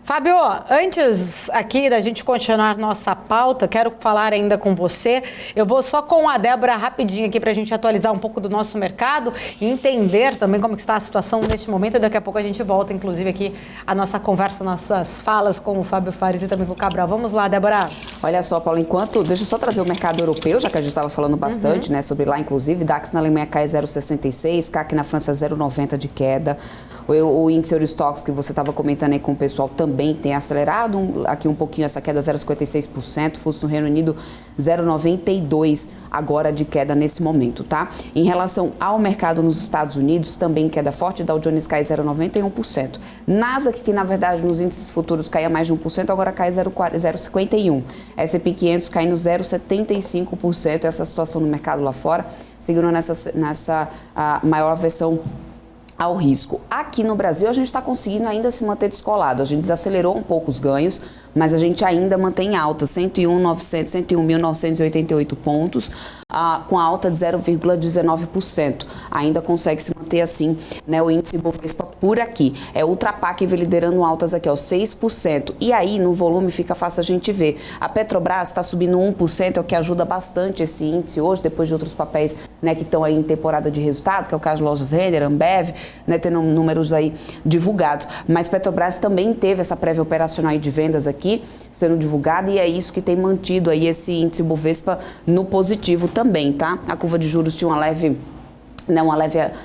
Speaker 1: Fábio, antes aqui da gente continuar nossa pauta, quero falar ainda com você. Eu vou só com a Débora rapidinho aqui para a gente atualizar um pouco do nosso mercado e entender também como que está a situação neste momento. E daqui a pouco a gente volta, inclusive, aqui a nossa conversa, nossas falas com o Fábio Fares e também com o Cabral. Vamos lá, Débora.
Speaker 4: Olha só, Paulo, deixa eu só trazer o mercado europeu, já que a gente estava falando bastante, né, sobre lá, inclusive, DAX na Alemanha cai 0,66, CAC na França 0,90 de queda. O índice Eurostoxx que você estava comentando aí com o pessoal também tem acelerado aqui um pouquinho essa queda, 0,56%, FTSE no Reino Unido 0,92% agora de queda nesse momento, tá? Em relação ao mercado nos Estados Unidos, também queda forte, Dow Jones cai 0,91%. Nasdaq, que na verdade nos índices futuros caía mais de 1%, agora cai 0,51%. S&P 500 cai no 0,75%, essa situação no mercado lá fora, seguindo nessa maior aversão ao risco. Aqui no Brasil, a gente está conseguindo ainda se manter descolado. A gente desacelerou um pouco os ganhos, mas a gente ainda mantém alta, 101.988 pontos, com alta de 0,19%. Ainda consegue se manter assim, né, o índice Bovespa por aqui. É Ultrapar que vem liderando altas aqui, ó, 6%. E aí, no volume, fica fácil a gente ver. A Petrobras está subindo 1%, é o que ajuda bastante esse índice hoje, depois de outros papéis, né, que estão aí em temporada de resultado, que é o caso de Lojas Renner, Ambev, né, tendo números aí divulgados. Mas Petrobras também teve essa prévia operacional de vendas aqui, sendo divulgada, e é isso que tem mantido aí esse índice Bovespa no positivo também, tá? A curva de juros tinha uma leve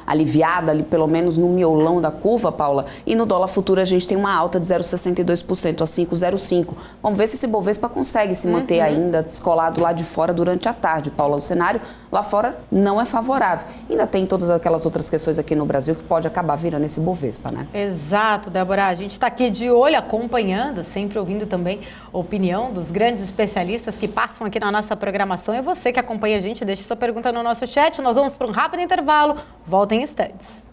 Speaker 4: aliviada ali, pelo menos no miolão da curva, Paula, e no dólar futuro a gente tem uma alta de 0,62% a 5,05. Vamos ver se esse Bovespa consegue se manter ainda descolado lá de fora durante a tarde, Paula. O cenário lá fora não é favorável. Ainda tem todas aquelas outras questões aqui no Brasil que pode acabar virando esse Bovespa, né?
Speaker 1: Exato, Débora. A gente está aqui de olho, acompanhando, sempre ouvindo também a opinião dos grandes especialistas que passam aqui na nossa programação. É você que acompanha a gente, deixe sua pergunta no nosso chat. Nós vamos para um rápido intervalo. Volta em instantes.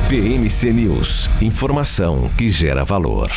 Speaker 5: BMC News, informação que gera valor.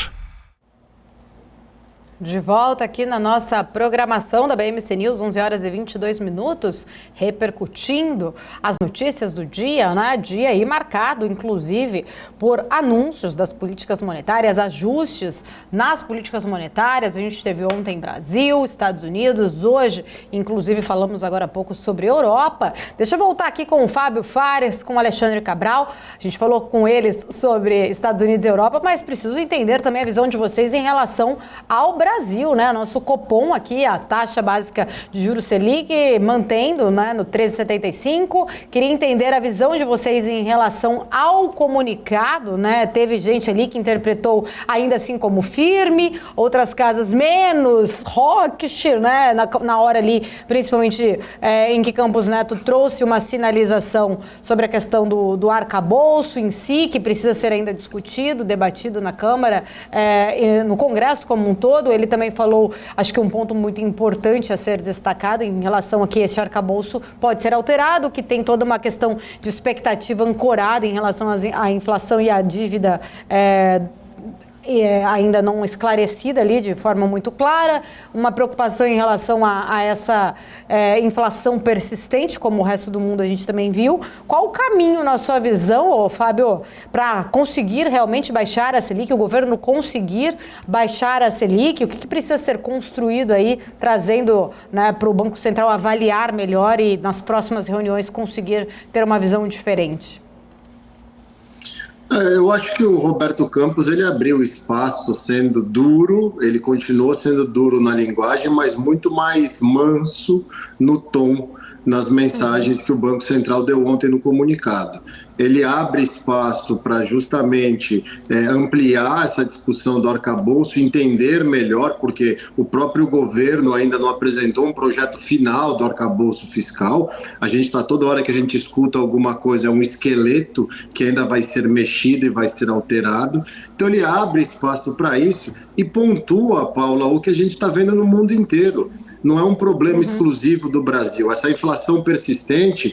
Speaker 1: De volta aqui na nossa programação da BMC News, 11 horas e 22 minutos, repercutindo as notícias do dia, né? Dia aí marcado, inclusive, por anúncios das políticas monetárias, ajustes nas políticas monetárias. A gente teve ontem Brasil, Estados Unidos, hoje, inclusive, falamos agora há pouco sobre Europa. Deixa eu voltar aqui com o Fábio Fares, com o Alexandre Cabral. A gente falou com eles sobre Estados Unidos e Europa, mas preciso entender também a visão de vocês em relação ao Brasil. Brasil, né? Nosso Copom aqui, a taxa básica de juros Selic, mantendo, né, no 13,75. Queria entender a visão de vocês em relação ao comunicado, né? Teve gente ali que interpretou ainda assim como firme, outras casas menos hawkish, né? Na hora ali, principalmente em que Campos Neto trouxe uma sinalização sobre a questão do arcabouço em si, que precisa ser ainda discutido, debatido na Câmara, no Congresso como um todo. Ele também falou, acho que um ponto muito importante a ser destacado em relação a que esse arcabouço pode ser alterado, que tem toda uma questão de expectativa ancorada em relação à inflação e à dívida ainda não esclarecida ali de forma muito clara, uma preocupação em relação a essa inflação persistente, como o resto do mundo a gente também viu. Qual o caminho, na sua visão, Fábio, para conseguir realmente baixar a Selic, o governo conseguir baixar a Selic? O que precisa ser construído aí, trazendo, né, para o Banco Central avaliar melhor e nas próximas reuniões conseguir ter uma visão diferente?
Speaker 2: Eu acho que o Roberto Campos, ele abriu espaço sendo duro, ele continuou sendo duro na linguagem, mas muito mais manso no tom, nas mensagens que o Banco Central deu ontem no comunicado. Ele abre espaço para justamente ampliar essa discussão do arcabouço, entender melhor, porque o próprio governo ainda não apresentou um projeto final do arcabouço fiscal. A gente está toda hora que a gente escuta alguma coisa, é um esqueleto que ainda vai ser mexido e vai ser alterado. Então ele abre espaço para isso e pontua, Paula, o que a gente está vendo no mundo inteiro. Não é um problema exclusivo do Brasil. Essa inflação persistente,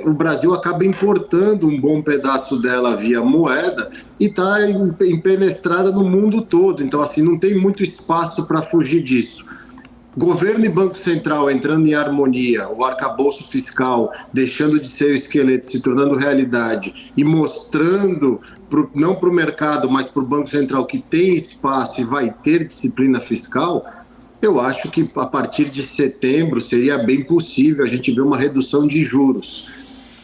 Speaker 2: o Brasil acaba importando um bom pedaço dela via moeda e está empenetrada no mundo todo. Então, assim, não tem muito espaço para fugir disso. Governo e Banco Central entrando em harmonia, o arcabouço fiscal deixando de ser o esqueleto, se tornando realidade e mostrando, não para o mercado, mas para o Banco Central que tem espaço e vai ter disciplina fiscal, eu acho que a partir de setembro seria bem possível a gente ver uma redução de juros.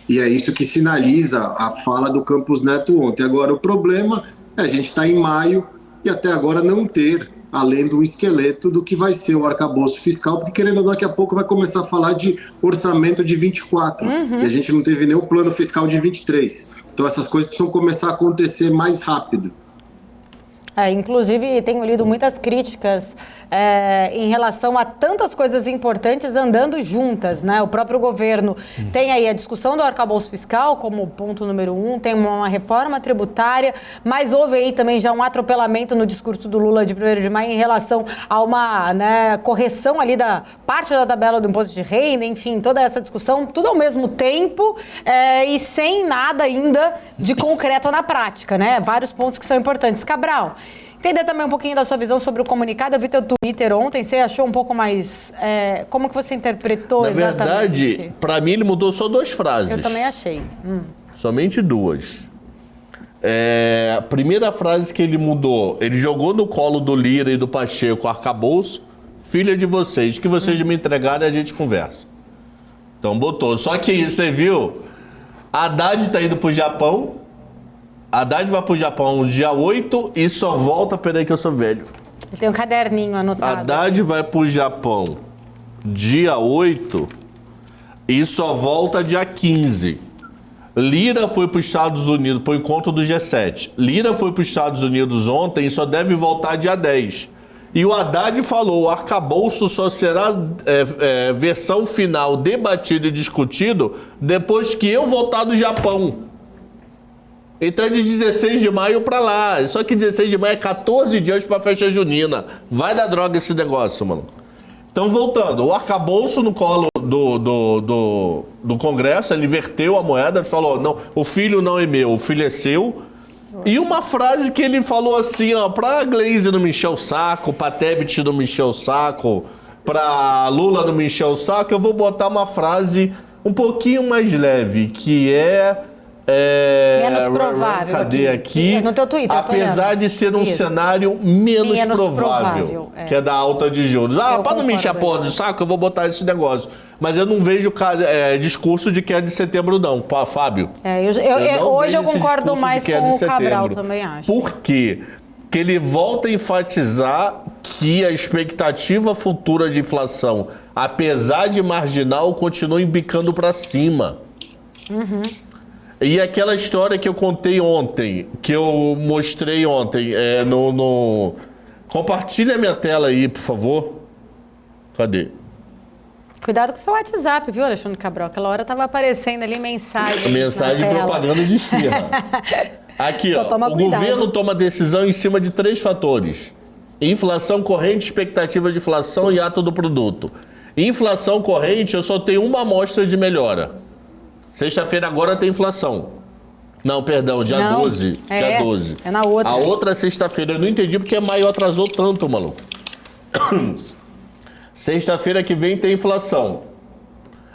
Speaker 2: E é isso que sinaliza a fala do Campos Neto ontem. Agora, o problema é a gente estar em maio e até agora não ter, além do esqueleto do que vai ser o arcabouço fiscal, porque querendo ou não, daqui a pouco vai começar a falar de orçamento de 24, e a gente não teve nem o plano fiscal de 23. Então essas coisas precisam começar a acontecer mais rápido.
Speaker 1: Inclusive, tenho lido muitas críticas em relação a tantas coisas importantes andando juntas, né? O próprio governo tem aí a discussão do arcabouço fiscal como ponto número 1, tem uma reforma tributária, mas houve aí também já um atropelamento no discurso do Lula de 1º de maio em relação a uma, né, correção ali da parte da tabela do imposto de renda, enfim, toda essa discussão, tudo ao mesmo tempo e sem nada ainda de concreto na prática, né? Vários pontos que são importantes. Cabral, entender também um pouquinho da sua visão sobre o comunicado. Eu vi teu Twitter ontem, você achou um pouco mais... como que você interpretou exatamente? Na
Speaker 3: verdade, para mim ele mudou só 2 frases.
Speaker 1: Eu também achei.
Speaker 3: Somente 2. A primeira frase que ele mudou, ele jogou no colo do Lira e do Pacheco o arcabouço, filha de vocês, que vocês me entregarem a gente conversa. Então botou. Só que você viu, Haddad tá indo pro Japão, Haddad vai pro Japão dia 8 e só volta... Peraí que eu sou velho.
Speaker 1: Eu tenho um caderninho anotado.
Speaker 3: Haddad vai pro Japão dia 8 e só volta dia 15. Lira foi para os Estados Unidos, para o encontro do G7. Lira foi para os Estados Unidos ontem e só deve voltar dia 10. E o Haddad falou, o arcabouço só será versão final debatido e discutido depois que eu voltar do Japão. Então é de 16 de maio para lá. Só que 16 de maio é 14 dias para a festa junina. Vai dar droga esse negócio, mano. Então, voltando. O arcabouço no colo do Congresso, ele inverteu a moeda, falou, não, o filho não é meu, o filho é seu. E uma frase que ele falou assim, ó, pra Gleisi não me encher o saco, pra Tebet não me encher o saco, pra Lula não me encher o saco, eu vou botar uma frase um pouquinho mais leve, que
Speaker 1: menos provável.
Speaker 3: Cadê aqui?
Speaker 1: No teu Twitter,
Speaker 3: apesar de ser um cenário menos provável, que é da alta de juros. Para não me encher a porra do saco, eu vou botar esse negócio. Mas eu não vejo discurso de que é de setembro, não, Fábio.
Speaker 1: Hoje eu concordo mais com o Cabral, também acho.
Speaker 3: Por quê? que ele volta a enfatizar que a expectativa futura de inflação, apesar de marginal, continua embicando para cima. E aquela história que eu contei ontem, que eu mostrei ontem, compartilha a minha tela aí, por favor. Cadê?
Speaker 1: Cuidado com o seu WhatsApp, viu, Alexandre Cabral? Aquela hora tava aparecendo ali mensagem.
Speaker 3: Mensagem de propaganda de esfirra. Aqui, ó, o governo toma decisão em cima de 3 fatores. Inflação corrente, expectativa de inflação e ato do produto. Inflação corrente, eu só tenho uma amostra de melhora. Sexta-feira agora tem inflação. Não, perdão, dia 12. Dia 12.
Speaker 1: É na outra.
Speaker 3: A outra sexta-feira, eu não entendi porque a maio atrasou tanto, maluco. Sexta-feira que vem tem inflação.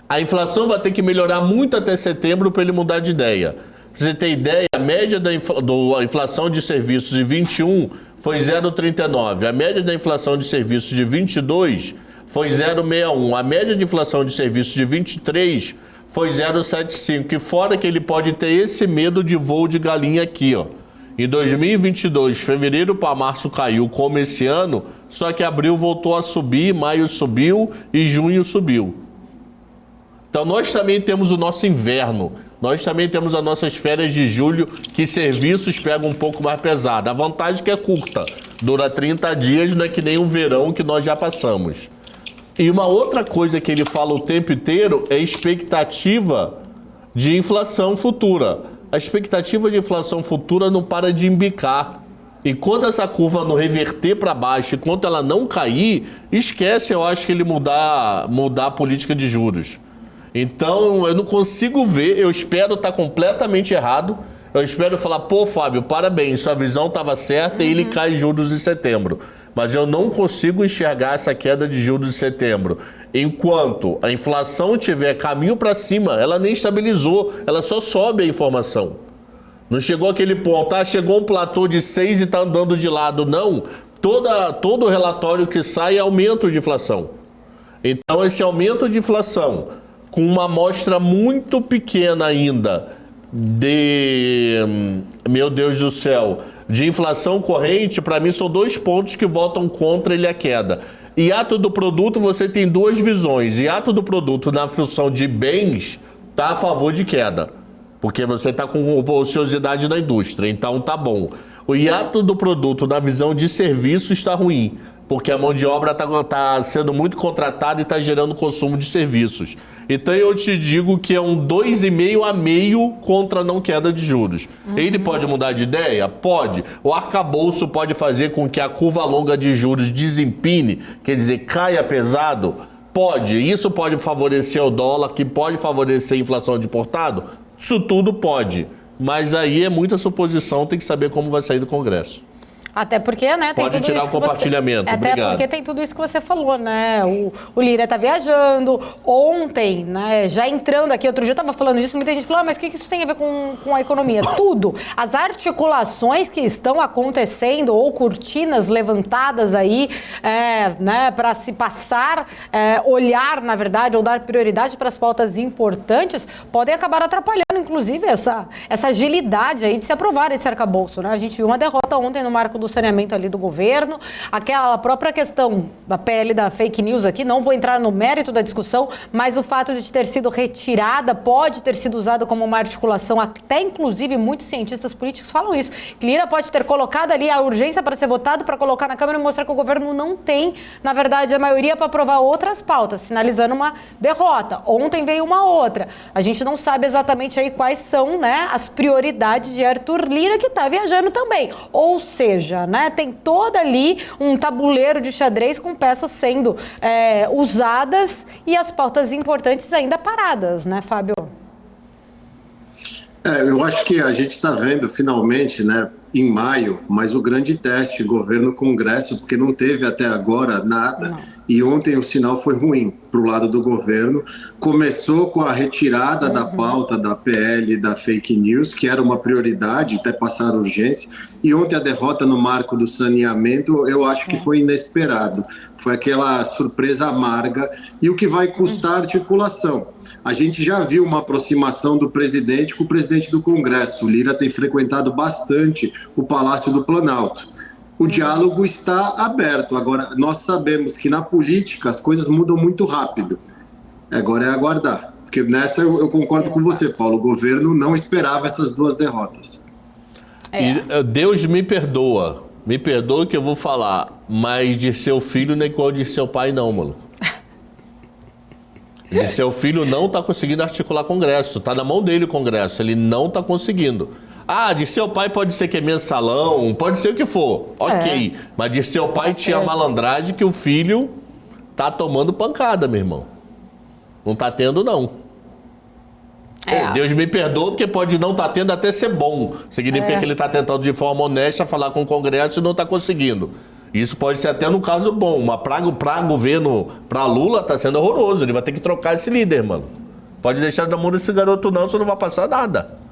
Speaker 3: A inflação vai ter que melhorar muito até setembro para ele mudar de ideia. Pra você ter ideia, a média da inflação de serviços de 21 foi 0,39. A média da inflação de serviços de 22 foi 0,61. A média de inflação de serviços de 23 foi 0,75. E fora que ele pode ter esse medo de voo de galinha aqui, ó. Em 2022, fevereiro para março caiu como esse ano, só que abril voltou a subir, maio subiu e junho subiu. Então nós também temos o nosso inverno, nós também temos as nossas férias de julho, que serviços pegam um pouco mais pesado. A vantagem é que é curta, dura 30 dias, não é que nem o verão que nós já passamos. E uma outra coisa que ele fala o tempo inteiro é expectativa de inflação futura. A expectativa de inflação futura não para de embicar. Enquanto essa curva não reverter para baixo, enquanto ela não cair, esquece, eu acho, que ele mudar a política de juros. Então, eu não consigo ver, eu espero estar completamente errado. Eu espero falar, pô, Fábio, parabéns, sua visão estava certa e ele cai juros em setembro. Mas eu não consigo enxergar essa queda de juros em setembro. Enquanto a inflação tiver caminho para cima, ela nem estabilizou, ela só sobe a informação. Não chegou aquele ponto, chegou um platô de 6 e está andando de lado, não. Todo relatório que sai é aumento de inflação. Então esse aumento de inflação, com uma amostra muito pequena ainda meu Deus do céu, de inflação corrente, para mim são 2 pontos que votam contra ele a queda. E ato do produto, você tem 2 visões. E ato do produto na função de bens está a favor de queda, porque você está com ociosidade na indústria, então tá bom. O hiato do produto na visão de serviço está ruim, porque a mão de obra está sendo muito contratada e está gerando consumo de serviços. Então eu te digo que é um 2,5 a meio contra a não queda de juros. Ele pode mudar de ideia? Pode. O arcabouço pode fazer com que a curva longa de juros desempine, quer dizer, caia pesado? Pode. Isso pode favorecer o dólar, que pode favorecer a inflação de importado? Isso tudo pode. Mas aí é muita suposição, tem que saber como vai sair do Congresso.
Speaker 1: Até porque, né, tem
Speaker 3: Pode
Speaker 1: tudo
Speaker 3: tirar
Speaker 1: isso
Speaker 3: o compartilhamento,
Speaker 1: até
Speaker 3: obrigado.
Speaker 1: porque tem tudo isso que você falou, né? O Lira tá viajando. Ontem, né, já entrando aqui, outro dia eu tava falando disso, muita gente falou, mas o que isso tem a ver com a economia? Tudo. As articulações que estão acontecendo, ou cortinas levantadas aí, né, para se passar, olhar, na verdade, ou dar prioridade para as pautas importantes, podem acabar atrapalhando, inclusive, essa agilidade aí de se aprovar esse arcabouço, né? A gente viu uma derrota ontem no marco do saneamento ali do governo, aquela própria questão da PL da fake news aqui, não vou entrar no mérito da discussão, mas o fato de ter sido retirada pode ter sido usado como uma articulação, até inclusive muitos cientistas políticos falam isso, que Lira pode ter colocado ali a urgência para ser votado, para colocar na Câmara e mostrar que o governo não tem, na verdade, a maioria para aprovar outras pautas, sinalizando uma derrota. Ontem veio uma outra. A gente não sabe exatamente aí quais são, né, as prioridades de Arthur Lira, que está viajando também. Ou seja, né, tem todo ali um tabuleiro de xadrez com peças sendo usadas e as pautas importantes ainda paradas, né, Fábio?
Speaker 2: Eu acho que a gente está vendo finalmente, né, em maio, mas o grande teste governo-congresso, porque não teve até agora nada. Não. E ontem o sinal foi ruim para o lado do governo. Começou com a retirada da pauta da PL da fake news, que era uma prioridade, até passar urgência. E ontem a derrota no marco do saneamento, eu acho que foi inesperado. Foi aquela surpresa amarga e o que vai custar articulação. A gente já viu uma aproximação do presidente com o presidente do Congresso. O Lira tem frequentado bastante o Palácio do Planalto. o diálogo está aberto. Agora, nós sabemos que na política as coisas mudam muito rápido. Agora é aguardar. Porque nessa eu concordo com você, Paulo. O governo não esperava essas 2 derrotas.
Speaker 3: E Deus me perdoa. Me perdoa que eu vou falar, mas de seu filho não é igual de seu pai, não, mano. De seu filho não tá conseguindo articular Congresso. Tá na mão dele o Congresso. Ele não tá conseguindo. De seu pai pode ser que é mensalão, pode ser o que for. Ok. Mas de seu pai tinha malandragem que o filho tá tomando pancada, meu irmão. Não tá tendo, não. Deus me perdoa, porque pode não estar tendo até ser bom. Significa que ele está tentando de forma honesta falar com o Congresso e não está conseguindo. Isso pode ser até no caso bom, mas para governo, para Lula, está sendo horroroso. Ele vai ter que trocar esse líder, mano. Pode deixar na mão desse garoto não, senão não vai passar nada.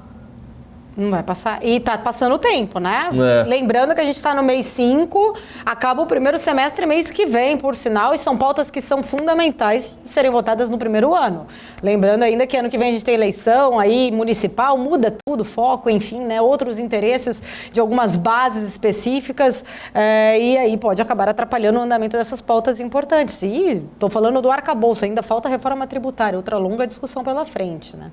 Speaker 1: Não vai passar. E tá passando o tempo, né? Lembrando que a gente está no mês 5, acaba o primeiro semestre mês que vem, por sinal, e são pautas que são fundamentais de serem votadas no primeiro ano. Lembrando ainda que ano que vem a gente tem eleição aí municipal, muda tudo, foco, enfim, né? Outros interesses de algumas bases específicas, e aí pode acabar atrapalhando o andamento dessas pautas importantes. E tô falando do arcabouço, ainda falta a reforma tributária, outra longa discussão pela frente, né?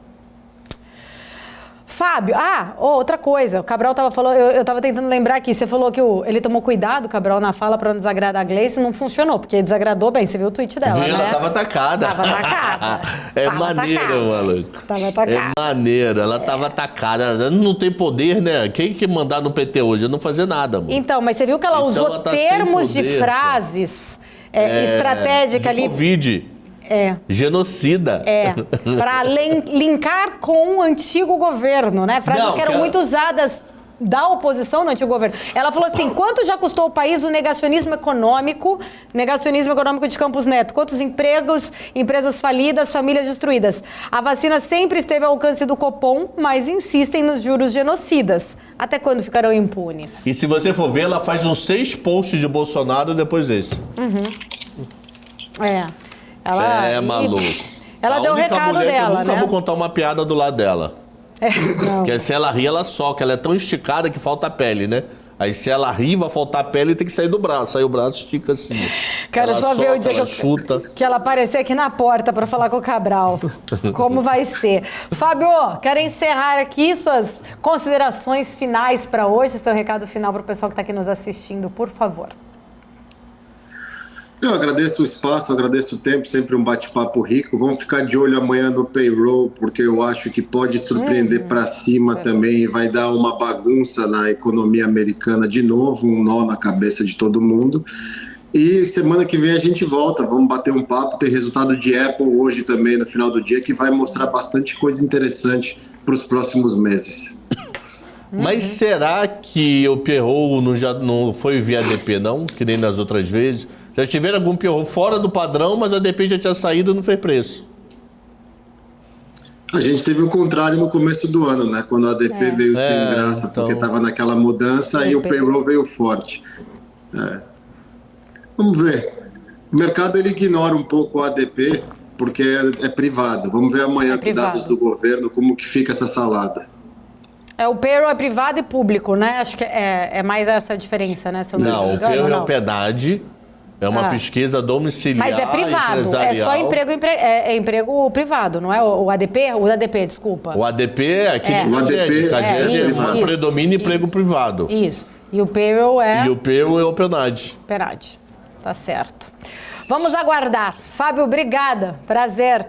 Speaker 1: Fábio, outra coisa, o Cabral estava falando, eu estava tentando lembrar aqui, você falou que ele tomou cuidado, Cabral, na fala para não desagradar a Gleice, não funcionou, porque desagradou bem, você viu o tweet dela, né?
Speaker 3: Ela estava atacada.
Speaker 1: Tava atacada.
Speaker 3: Maneiro, maluco.
Speaker 1: Tava atacada.
Speaker 3: É maneiro, ela estava atacada, ela não tem poder, né? Quem que mandar no PT hoje? Eu não fazer nada, mano.
Speaker 1: Então, mas você viu que ela usou
Speaker 3: ela tá
Speaker 1: termos
Speaker 3: sem poder,
Speaker 1: de frases estratégicas ali.
Speaker 3: Covid. Genocida.
Speaker 1: Para linkar com o antigo governo, né? Frases que eram muito usadas da oposição no antigo governo. Ela falou assim, quanto já custou ao país o negacionismo econômico de Campos Neto? Quantos empregos, empresas falidas, famílias destruídas? A vacina sempre esteve ao alcance do Copom, mas insistem nos juros genocidas. Até quando ficarão impunes?
Speaker 3: E se você for ver, ela faz uns 6 posts de Bolsonaro depois desse.
Speaker 1: Ela,
Speaker 3: maluco.
Speaker 1: Ela deu o recado dela,
Speaker 3: eu nunca vou contar uma piada do lado dela. Porque se ela rir, ela soca. Ela é tão esticada que falta a pele, né? Aí se ela rir, vai faltar a pele e tem que sair do braço. Aí o braço estica assim.
Speaker 1: Quero só ver o dia
Speaker 3: que
Speaker 1: ela aparecer aqui na porta para falar com o Cabral. Como vai ser. Fábio, quero encerrar aqui suas considerações finais para hoje, seu recado final para o pessoal que está aqui nos assistindo, por favor.
Speaker 2: Eu agradeço o espaço, agradeço o tempo, sempre um bate-papo rico. Vamos ficar de olho amanhã no payroll, porque eu acho que pode surpreender para cima também. Vai dar uma bagunça na economia americana de novo, um nó na cabeça de todo mundo. E semana que vem a gente volta, vamos bater um papo. Tem resultado de Apple hoje também, no final do dia, que vai mostrar bastante coisa interessante para os próximos meses.
Speaker 3: Mas será que o payroll não foi via ADP, não? Que nem nas outras vezes? Já tiveram algum payroll fora do padrão, mas a ADP já tinha saído e não fez preço.
Speaker 2: A gente teve o contrário no começo do ano, né? Quando a ADP veio sem graça, então... porque estava naquela mudança e o payroll veio forte. Vamos ver. O mercado ele ignora um pouco a ADP, porque é privado. Vamos ver amanhã com dados do governo como que fica essa salada.
Speaker 1: O payroll é privado e público, né? Acho que é mais essa a diferença, né?
Speaker 3: Não, o payroll é o PNAD. É uma pesquisa domiciliar.
Speaker 1: Mas é privado, é só emprego privado, não é o ADP? O ADP, desculpa.
Speaker 3: O ADP é aquele que predomina emprego privado.
Speaker 1: Isso. E o payroll é...
Speaker 3: E o payroll é o PNAD.
Speaker 1: PNAD, tá certo. Vamos aguardar. Fábio, obrigada. Prazer.